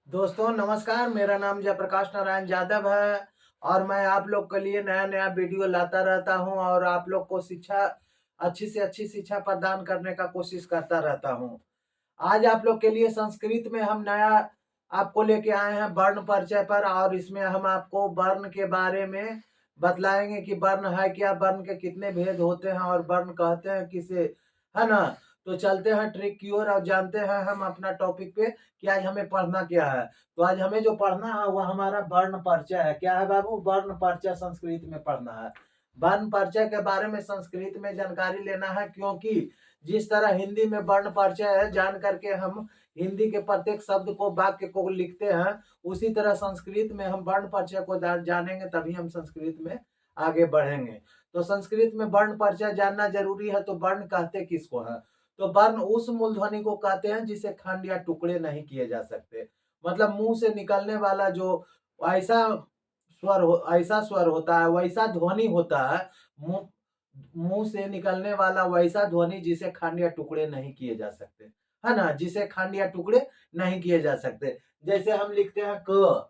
दोस्तों नमस्कार, मेरा नाम जयप्रकाश नारायण यादव है और मैं आप लोग के लिए नया नया वीडियो लाता रहता हूं और आप लोग को शिक्षा अच्छी से अच्छी शिक्षा प्रदान करने का कोशिश करता रहता हूं। आज आप लोग के लिए संस्कृत में हम नया आपको लेके आए हैं वर्ण परिचय पर और इसमें हम आपको वर्ण के बारे में बतलाएंगे कि वर्ण है क्या, वर्ण के कितने भेद होते हैं और वर्ण कहते हैं किसे, है ना। तो चलते हैं ट्रिक की ओर और जानते हैं हम अपना टॉपिक पे कि आज हमें पढ़ना क्या है। तो आज हमें जो पढ़ना है वह हमारा वर्ण परिचय है। क्या है बाबू? वर्ण परिचय संस्कृत में पढ़ना है। वर्ण परिचय के बारे में संस्कृत में जानकारी लेना है, क्योंकि जिस तरह हिंदी में वर्ण परिचय है जान करके हम हिंदी के प्रत्येक शब्द को, वाक्य को लिखते हैं, उसी तरह संस्कृत में हम वर्ण परिचय को जानेंगे तभी हम संस्कृत में आगे बढ़ेंगे। तो संस्कृत में वर्ण परिचय जानना जरूरी है। तो वर्ण कहते किसको है? तो वर्ण उस मूलध्वनि को कहते हैं जिसे खंड या टुकड़े नहीं किए जा सकते। मतलब मुंह से निकलने वाला जो ऐसा ऐसा स्वर होता है, वैसा ध्वनि होता है, मुंह मुंह से निकलने वाला वैसा ध्वनि जिसे खंड या टुकड़े नहीं किए जा सकते, है ना। जिसे खंड या टुकड़े नहीं किए जा सकते। जैसे हम लिखते हैं क,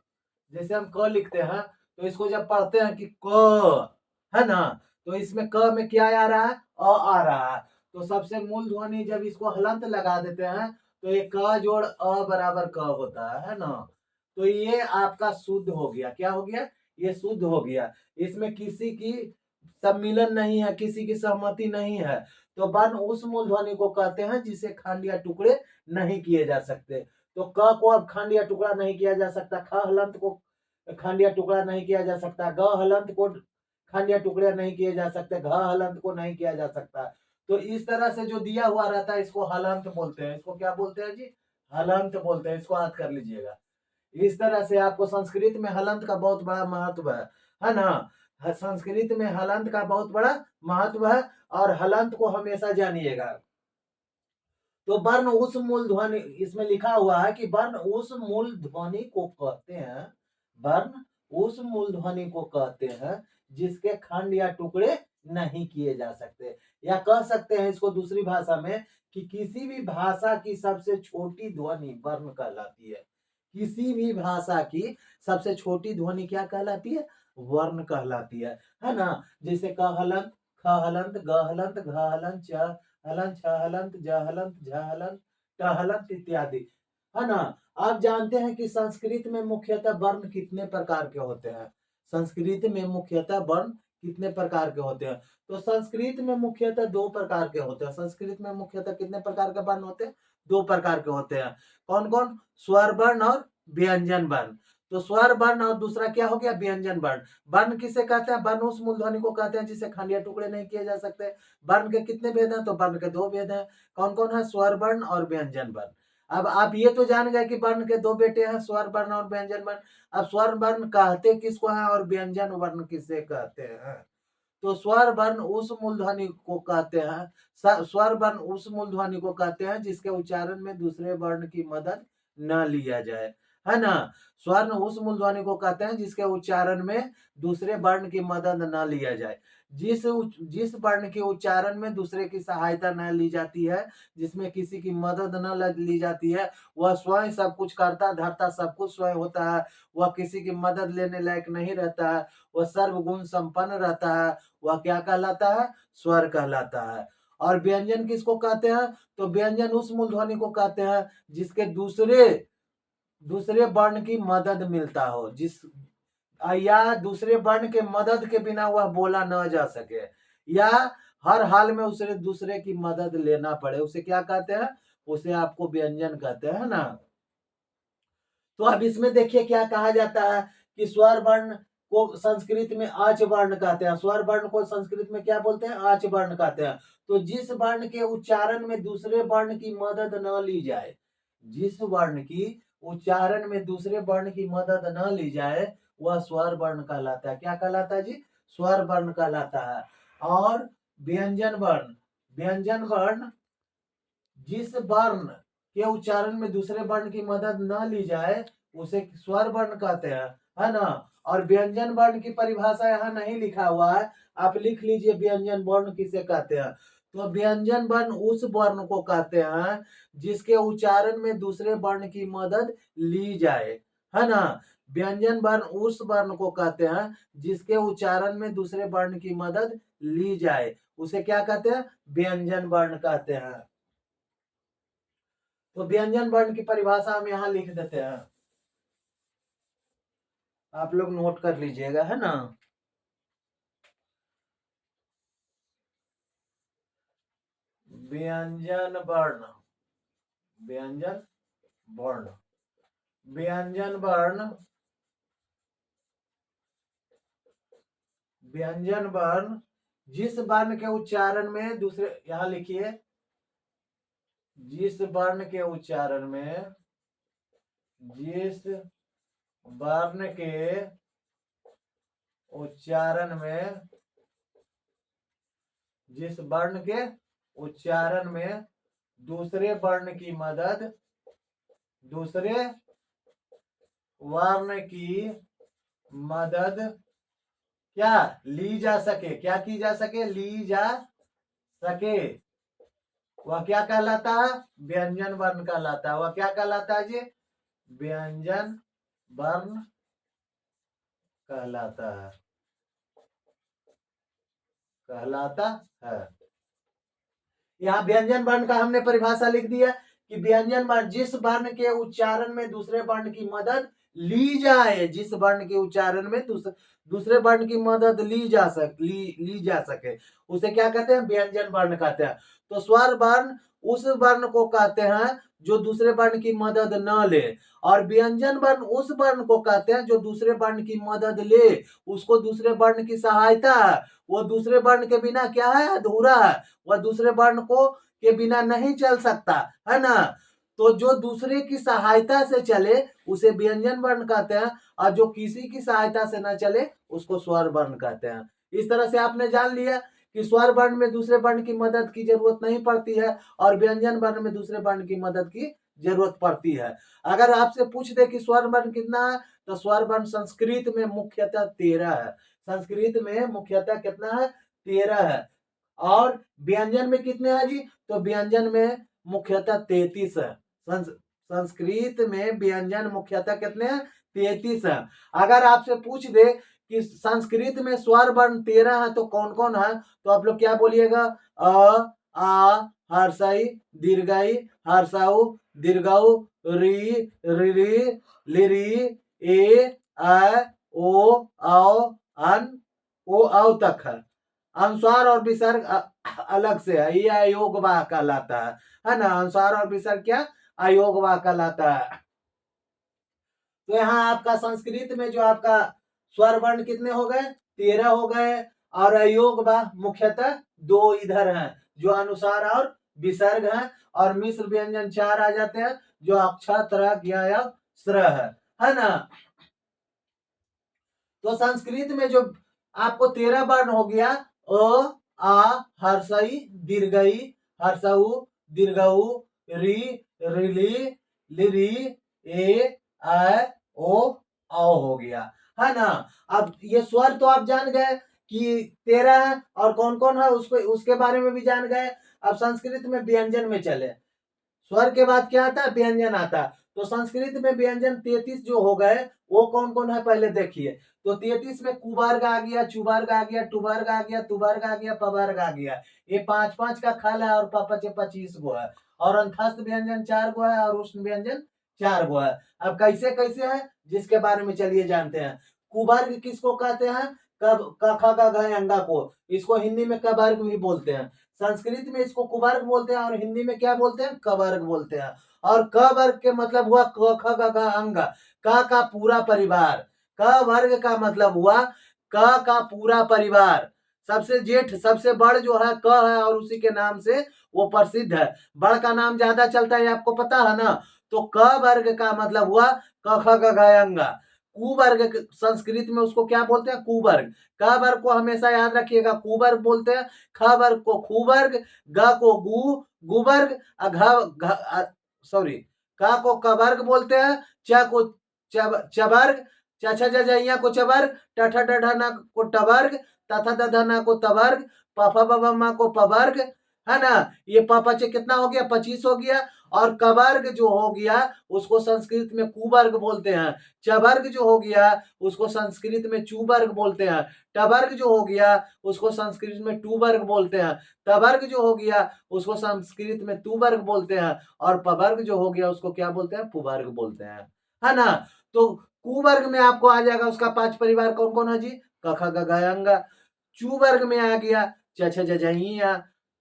जैसे हम क लिखते हैं तो इसको जब पढ़ते हैं कि क, है ना, तो इसमें क में क्या आ रहा है? अ आ रहा है। तो सबसे मूल ध्वनि जब इसको हलंत लगा देते हैं तो ये क जोड़ अ बराबर क होता है ना। तो ये आपका शुद्ध हो गया। क्या हो गया? ये शुद्ध हो गया। इसमें किसी की सम्मिलन नहीं है, किसी की सहमति नहीं है। तो वर्ण उस मूल ध्वनि को कहते हैं जिसे खंड या टुकड़े नहीं किए जा सकते। तो क को अब खंड या टुकड़ा नहीं किया जा सकता, ख हलंत को खंड या टुकड़ा नहीं किया जा सकता, ग हलंत को खंड या टुकड़े नहीं किए जा सकते, घ हलंत को नहीं किया जा सकता। तो इस तरह से जो दिया हुआ रहता है इसको हलंत बोलते हैं। इसको क्या बोलते हैं जी? हलंत बोलते हैं। इसको याद कर लीजिएगा। इस तरह से आपको संस्कृत में हलंत का बहुत बड़ा महत्व है ना। संस्कृत में हलंत का बहुत बड़ा महत्व है और हलंत को हमेशा जानिएगा। तो वर्ण उस मूल ध्वनि, इसमें लिखा हुआ है कि वर्ण उस मूल ध्वनि को कहते हैं, वर्ण उस मूल ध्वनि को कहते हैं जिसके खंड या टुकड़े नहीं किए जा सकते। या कह सकते हैं इसको दूसरी भाषा में कि किसी भी भाषा की सबसे छोटी ध्वनि वर्ण कहलाती है। किसी भी भाषा की सबसे छोटी ध्वनि क्या कहलाती है? वर्ण कहलाती है ना। जैसे क हलंत, ख हलंत, ग हलंत, घ हलंत, च हलंत, छ हलंत, ज हलंत, झ हलंत, ट हलंत इत्यादि, है ना। आप जानते हैं कि संस्कृत में मुख्यतः वर्ण कितने प्रकार के होते हैं? संस्कृत में मुख्यतः वर्ण कितने प्रकार के होते हैं? तो संस्कृत में मुख्यतः दो प्रकार के होते हैं। संस्कृत में मुख्यतः कितने प्रकार के वर्ण होते हैं? दो प्रकार के होते हैं। कौन कौन? स्वर वर्ण और व्यंजन वर्ण। तो स्वर वर्ण और दूसरा क्या हो गया? व्यंजन वर्ण। वर्ण किसे कहते हैं? वर्ण उस मूलध्वनि को कहते हैं जिसे खंड या टुकड़े नहीं किए जा सकते। वर्ण के कितने भेद हैं? तो वर्ण के दो भेद हैं। कौन कौन है? स्वर वर्ण और व्यंजन वर्ण। अब आप ये तो जान गए कि वर्ण के दो बेटे हैं, स्वर वर्ण और व्यंजन वर्ण। अब स्वर वर्ण कहते किसको हैं और व्यंजन वर्ण किसे कहते हैं? तो स्वर वर्ण उस मूलध्वनि को कहते हैं, स्वर वर्ण उस मूलध्वनि को कहते हैं जिसके उच्चारण में दूसरे वर्ण की मदद न लिया जाए, है ना। स्वर्ण उस मूलध्वनि को कहते हैं जिसके उच्चारण में दूसरे वर्ण की मदद न लिया जाए। जिस वर्ण के उच्चारण में दूसरे की सहायता न ली जाती है, जिसमें किसी की मदद न ली जाती है, वह स्वयं सब कुछ करता धरता, सब कुछ स्वयं होता है, वह किसी की मदद लेने लायक नहीं रहता है, वह सर्वगुण संपन्न रहता है, वह क्या कहलाता है? स्वर कहलाता है। और व्यंजन किसको कहते हैं? तो व्यंजन उस मूलध्वनि को कहते हैं जिसके दूसरे दूसरे वर्ण की मदद मिलता हो, या दूसरे वर्ण के मदद के बिना वह बोला न जा सके, या हर हाल में उसे दूसरे की मदद लेना पड़े, उसे क्या कहते हैं? उसे आपको व्यंजन कहते हैं ना। तो अब इसमें देखिए क्या कहा जाता है कि स्वर वर्ण को संस्कृत में आच वर्ण कहते हैं। स्वर वर्ण को संस्कृत में क्या बोलते हैं? आच वर्ण कहते हैं। तो जिस वर्ण के उच्चारण में दूसरे वर्ण की मदद न ली जाए, जिस वर्ण की उच्चारण में दूसरे वर्ण की मदद न ली जाए, वह स्वर वर्ण कहलाता है। क्या कहलाता है जी? स्वर वर्ण कहलाता है। और व्यंजन वर्ण, व्यंजन वर्ण जिस वर्ण के उच्चारण में दूसरे वर्ण की मदद न ली जाए उसे स्वर वर्ण कहते हैं, है ना। और व्यंजन वर्ण की परिभाषा यहाँ नहीं लिखा हुआ है, आप लिख लीजिए व्यंजन वर्ण किसे कहते हैं। तो व्यंजन वर्ण उस वर्ण को कहते हैं जिसके उच्चारण में दूसरे वर्ण की मदद ली जाए, है ना। व्यंजन वर्ण उस वर्ण को कहते हैं जिसके उच्चारण में दूसरे वर्ण की मदद ली जाए, उसे क्या कहते हैं, व्यंजन वर्ण कहते हैं। तो व्यंजन वर्ण की परिभाषा हम यहाँ लिख देते हैं, आप लोग नोट कर लीजिएगा, है ना। व्यंजन वर्ण, व्यंजन वर्ण, व्यंजन वर्ण, व्यंजन वर्ण जिस वर्ण के उच्चारण में दूसरे, यहां लिखिए, जिस वर्ण के उच्चारण में, जिस वर्ण के उच्चारण में, जिस वर्ण के उच्चारण में दूसरे वर्ण की मदद, दूसरे वर्ण की मदद क्या ली जा सके, क्या की जा सके, ली जा सके, वह क्या कहलाता है, व्यंजन वर्ण कहलाता है। वह क्या कहलाता है जी, व्यंजन वर्ण कहलाता है, कहलाता है। यहाँ व्यंजन वर्ण का हमने परिभाषा लिख दिया कि व्यंजन वर्ण जिस वर्ण के उच्चारण में दूसरे वर्ण की मदद ली जाए, जिस वर्ण के उच्चारण में दूसरे वर्ण की मदद ली जा सके, उसे क्या कहते हैं, व्यंजन वर्ण कहते हैं। तो स्वर वर्ण उस वर्ण को कहते हैं जो दूसरे वर्ण की मदद न ले, और व्यंजन वर्ण उस वर्ण को कहते हैं जो दूसरे वर्ण की मदद ले, उसको दूसरे वर्ण की सहायता है, वो दूसरे वर्ण के बिना क्या है, अधूरा है, वह दूसरे वर्ण को के बिना नहीं चल सकता, है ना। तो जो दूसरे की सहायता से चले उसे व्यंजन वर्ण कहते हैं, और जो किसी की सहायता से न चले उसको स्वर वर्ण कहते हैं। इस तरह से आपने जान लिया कि स्वर वर्ण में दूसरे वर्ण की मदद की जरूरत नहीं पड़ती है, और व्यंजन वर्ण में दूसरे वर्ण की मदद की जरूरत पड़ती है। अगर आपसे पूछ दे कि स्वर वर्ण कितना है, तो स्वर वर्ण संस्कृत में मुख्यतः 13 है, संस्कृत में मुख्यतः कितना है, 13 है। और व्यंजन में कितने हैं जी, तो व्यंजन में मुख्यतः 33 है। संस्कृत में व्यंजन मुख्यतः कितने हैं, 33 है। अगर आपसे पूछ दे कि संस्कृत में स्वर वर्ण 13 है तो कौन कौन है, तो आप लोग क्या बोलिएगा, अ, आ, हर्षई, दीर्घई, हर्षाऊ, दीर्घऊ, री, री, लिरी, ए, ओ, औ, अन, ओ, औ तक है। अनुस्वार और विसर्ग अलग से है, ये अयोगवाह कहलाता है ना। अनुस्वार और विसर्ग क्या, अयोगवाह कहलाता है। तो यहाँ आपका संस्कृत में जो आपका स्वर वर्ण कितने हो गए, 13 हो गए, और अयोगवाह मुख्यतः 2 इधर हैं जो अनुसार और विसर्ग हैं, और मिश्र व्यंजन 4 आ जाते हैं जो अक्ष, त्र, ज्ञ, स्र है ना। तो संस्कृत में जो आपको 13 वर्ण हो गया, अ, आ, हर्षई, दीर्घई, हर्षऊ, दीर्घऊ, री, रिली, लिरी, ए, ओ, हो गया, है ना। अब ये स्वर तो आप जान गए कि 13 है, और कौन कौन है उसको उसके बारे में भी जान गए। अब संस्कृत में व्यंजन में चले, स्वर के बाद क्या आता है, व्यंजन आता है। तो संस्कृत में व्यंजन 33 जो हो गए वो कौन कौन है पहले देखिए। तो 33 में कुवर्ग आ गया, चुवर्ग आ गया, टुवर्ग आ गया, तुवर्ग आ गया, पवर्ग आ गया। ये 5-5 का खल है, और पपच 25 गो है, और अंतस्थ व्यंजन 4 गो है, और उष्ण व्यंजन 4 गो है। अब कैसे कैसे है जिसके बारे में चलिए जानते हैं। कुवर्ग किसको कहते हैं, कब क ख ग घ अंगा को, इसको हिंदी में कवर्ग भी बोलते हैं। संस्कृत में इसको कुवर्ग बोलते हैं, और हिंदी में क्या बोलते हैं, कवर्ग बोलते हैं। और क वर्ग के मतलब हुआ क ख ग घ अंग, क का पूरा परिवार। क वर्ग का मतलब हुआ क का पूरा परिवार। सबसे जेठ सबसे बड़ जो है क है, और उसी के नाम से वो प्रसिद्ध है। बड़ का नाम ज्यादा चलता है, आपको पता है ना। तो क वर्ग का मतलब हुआ क ख ग घ अंग। कुवर्ग संस्कृत में उसको क्या बोलते हैं, कुवर्ग। क वर्ग को हमेशा याद रखिएगा कुवर्ग बोलते हैं, ख वर्ग को खुवर्ग, ग को गुवर्ग, सॉरी, क को कवर्ग बोलते हैं, च को चवर्ग, च छ ज ज को चवर्ग, ट ठ ड ढ न को टवर्ग, त थ द ध न को तवर्ग, प फ ब भ म को पवर्ग, है ना। ये पपचे कितना हो गया, 25 हो गया। और कवर्ग जो हो गया उसको संस्कृत में कुवर्ग बोलते हैं। चवर्ग जो हो गया उसको संस्कृत में चूवर्ग बोलते हैं। टवर्ग जो हो गया उसको संस्कृत में टूवर्ग बोलते हैं। तवर्ग जो हो गया उसको संस्कृत में तुवर्ग बोलते हैं। और पवर्ग जो हो गया उसको क्या बोलते हैं, पुवर्ग बोलते हैं, है ना। तो कुवर्ग में आपको आ जाएगा उसका 5 परिवार कौन कौन है जी, क ख ग घ अंग। चू वर्ग में आ गया च छ ज झ इया।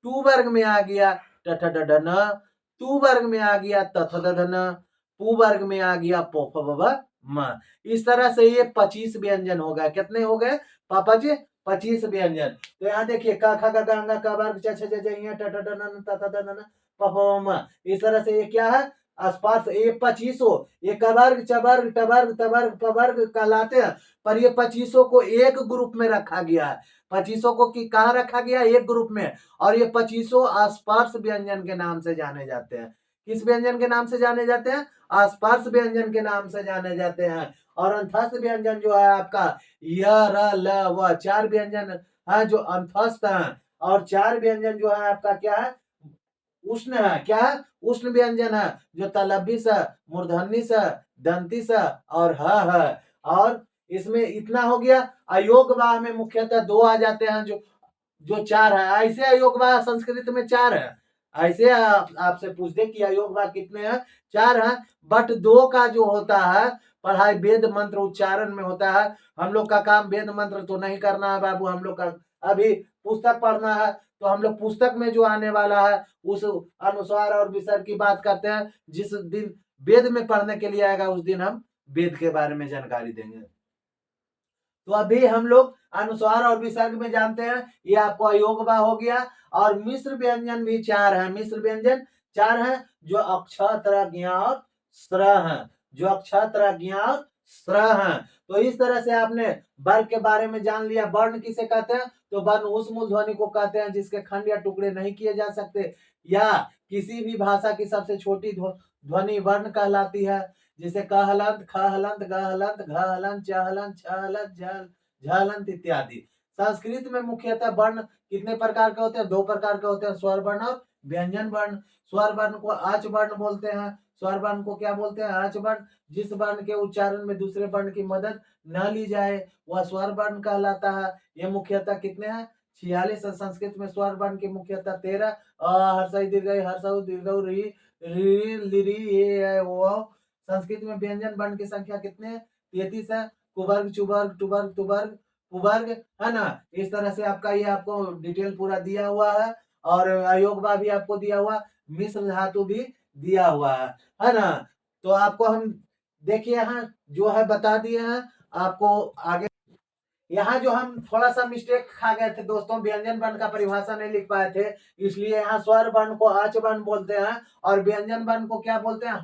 टू वर्ग में आ गया ट ठ ड ढ न। तू वर्ग में आ गया त थ द ध न। पू वर्ग में आ गया प फ ब भ म। इस तरह से ये 25 व्यंजन हो गए। कितने हो गए पापा जी, 25 व्यंजन। तो यहाँ देखिए क ख ग घ अंग क वर्ग छ छ ज झ इया ट ठ ड न न त थ द न न प फ ब म। इस तरह से ये क्या है, स्पर्श। ये 25 ये कवर्ग चवर्ग टवर्ग तवर्ग पवर्ग कहलाते हैं। पर ये 25 को एक ग्रुप में रखा गया है। 25 को कहाँ रखा गया, एक ग्रुप में। और ये 25 स्पर्श व्यंजन के नाम से जाने जाते हैं। किस व्यंजन के नाम से जाने जाते हैं, स्पर्श व्यंजन के नाम से जाने जाते हैं। और अंतस्थ व्यंजन जो है आपका य र ल व 4 व्यंजन है जो अंतस्थ है। और 4 व्यंजन जो है आपका क्या है, उष्ण है। क्या है, उष्ण व्यंजन है जो तलब्बी से, मूर्धन्य से, दंती से और है। और इसमें इतना हो गया। अयोग वाह में मुख्यतः 2 आ जाते हैं जो जो 4 है। ऐसे अयोग वाह संस्कृत में 4 है। ऐसे आपसे पूछ दे कि अयोग वाह कितने हैं, 4 है। बट 2 का जो होता है पढ़ाई वेद मंत्र उच्चारण में होता है। हम लोग का काम वेद मंत्र तो नहीं करना है बाबू, हम लोग का अभी पुस्तक पढ़ना है। तो हम लोग पुस्तक में जो आने वाला है उस अनुसार और विसर्ग की बात करते हैं। जिस दिन वेद में पढ़ने के लिए आएगा उस दिन हम वेद के बारे में जानकारी देंगे। तो अभी हम लोग अनुस्वार और विसर्ग में जानते हैं। ये आपको अयोगवा हो गया। और मिश्र व्यंजन भी 4 है। मिश्र व्यंजन 4 है जो अक्षत्र ज्ञ और स्र है। जो अक्षत्र ज्ञ और स्र है। तो इस तरह से आपने वर्ग के बारे में जान लिया। वर्ण किसे कहते हैं, तो वर्ण उस मूल ध्वनि को कहते हैं जिसके खंड या टुकड़े नहीं किए जा सकते, या किसी भी भाषा की सबसे छोटी ध्वनि वर्ण कहलाती है। जैसे क हलंत, ख हलंत, ग हलंत, घ हलंत, च हलंत, छ हलंत, झ हलंत इत्यादि। संस्कृत में मुख्यतः वर्ण कितने प्रकार के होते हैं, 2 प्रकार के होते हैं, स्वर वर्ण और व्यंजन वर्ण। स्वर वर्ण को आच वर्ण बोलते हैं। स्वर वर्ण को क्या बोलते हैं, आच वर्ण। जिस वर्ण के उच्चारण में दूसरे वर्ण की मदद न ली जाए वह स्वर वर्ण कहलाता है। ये मुख्यतः कितने हैं, 46 है। संस्कृत में स्वर वर्ण की मुख्यतः 13। हर्षई दीर्घई हर्षऊ दीर्घऊ री री लिरी ये वो। संस्कृत में व्यंजन वर्ण की संख्या कितने हैं, 33 है। कुवर्ग चुवर्ग टुवर्ग तुवर्ग पुवर्ग, है ना। इस तरह से आपका ये आपको डिटेल पूरा दिया हुआ है। और अयोगवा भी आपको दिया हुआ, मिश्र धातु भी दिया हुआ है ना। तो आपको हम देखिए यहाँ जो है बता दिए हैं आपको। आगे यहाँ जो हम थोड़ा सा मिस्टेक खा गए थे दोस्तों, व्यंजन वर्ण का परिभाषा नहीं लिख पाए थे, इसलिए यहाँ स्वर वर्ण को आच वर्ण बोलते हैं और व्यंजन वर्ण को क्या बोलते हैं,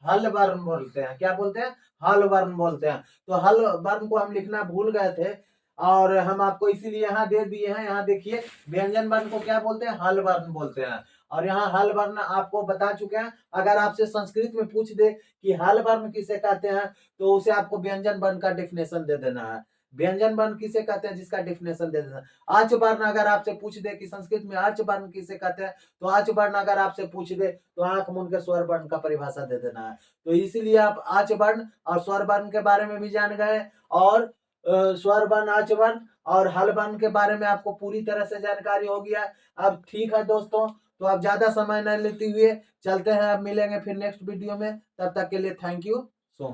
हल वर्ण बोलते हैं। क्या बोलते हैं, हल वर्ण बोलते हैं। तो हल वर्ण को हम लिखना भूल गए थे और हम आपको इसीलिए यहाँ दे दिए हैं। यहाँ देखिए व्यंजन वर्ण को क्या बोलते हैं, हल वर्ण बोलते हैं। और यहाँ हल वर्ण आपको बता चुके हैं। अगर आपसे संस्कृत में पूछ दे कि हल वर्ण किसे कहते हैं, तो उसे आपको व्यंजन वर्ण का डेफिनेशन दे देना है। व्यंजन वर्ण किसे कहते हैं जिसका डेफिनेशन दे देना। आच वर्ण अगर आपसे पूछ दे कि संस्कृत में आच वर्ण किसे कहते हैं, तो आच वर्ण अगर आपसे पूछ दे तो आंख मूंद के स्वर वर्ण का परिभाषा दे देना है। तो इसीलिए आप आच वर्ण और स्वर वर्ण के बारे में भी जान गए। और स्वर वर्ण आच वर्ण और हल वर्ण के बारे में आपको पूरी तरह से जानकारी हो गया। अब ठीक है दोस्तों, तो अब ज्यादा समय न लेते हुए चलते हैं। अब मिलेंगे फिर नेक्स्ट वीडियो में। तब तक के लिए थैंक यू सो मच।